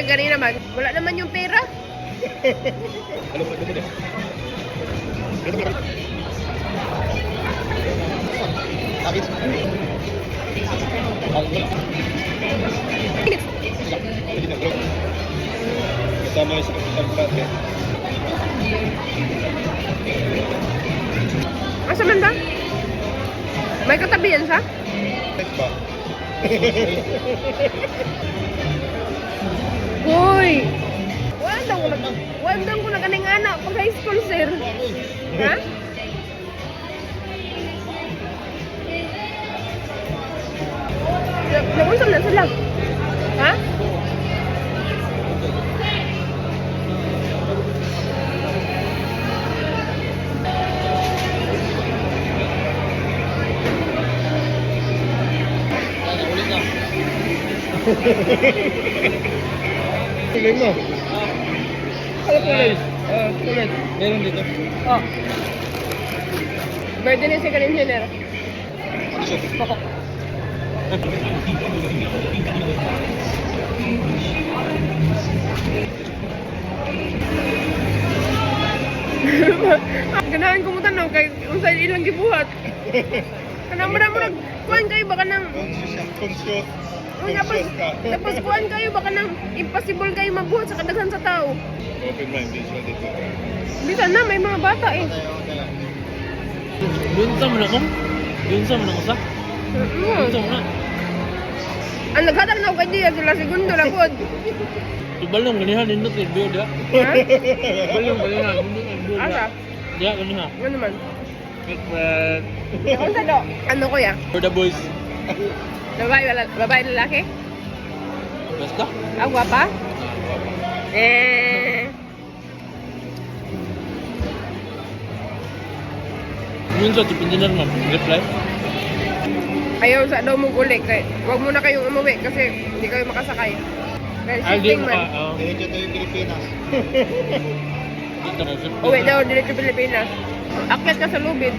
kanina man, wala naman yung pera. Ano pa dito? Sakit. Kasama yung sa kapitang eh. Asa man ba? May katabihan siya? Ba? Hoy! Wandang ko na kaning anak pag high school, sir. Ha? Nag-usap na sila. Ha? Tuloy mo. Ano tuloy? Tuloy. Meron dito. Oh. Birthday ni second engineer. Ganahan ko mo tanong kay unsay ilang gibuhat. Kanang mura kuan kayo baka nang Conscious. tapos kuan kayo baka nang impossible kayo mabuhat sa kadaghan sa tao. Open mind, this one dito. Bisan na may mga bata eh. Yun sa mo na ko? Yun sa mo na ko sa? Yun sa mo na? Ang naghatag na ako kay Dia sila segundo lang pod. Ibalong ganihan nindot kay Bio da. Ha? Ibalong ganihan nindot kay Bio Asa? da. Diya ganihan. Ano naman? But Ako sa do. Ano ko ya? for the boys. Babae lalaki? Basta? Ah, guwapa? Yun sa tipindinan ma'am. Reply? Ayaw sa daw mong uli. Huwag muna kayong umuwi kasi hindi kayo makasakay. Dahil shifting man. Diretso tayo Pilipinas. Dito na sir. Uwi daw dito Pilipinas. Akyat ka sa lubid.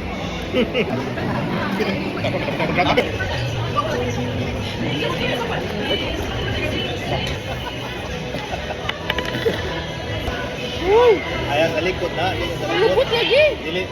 Uy! Ayan, sa likod na. Lubot lagi! Dili.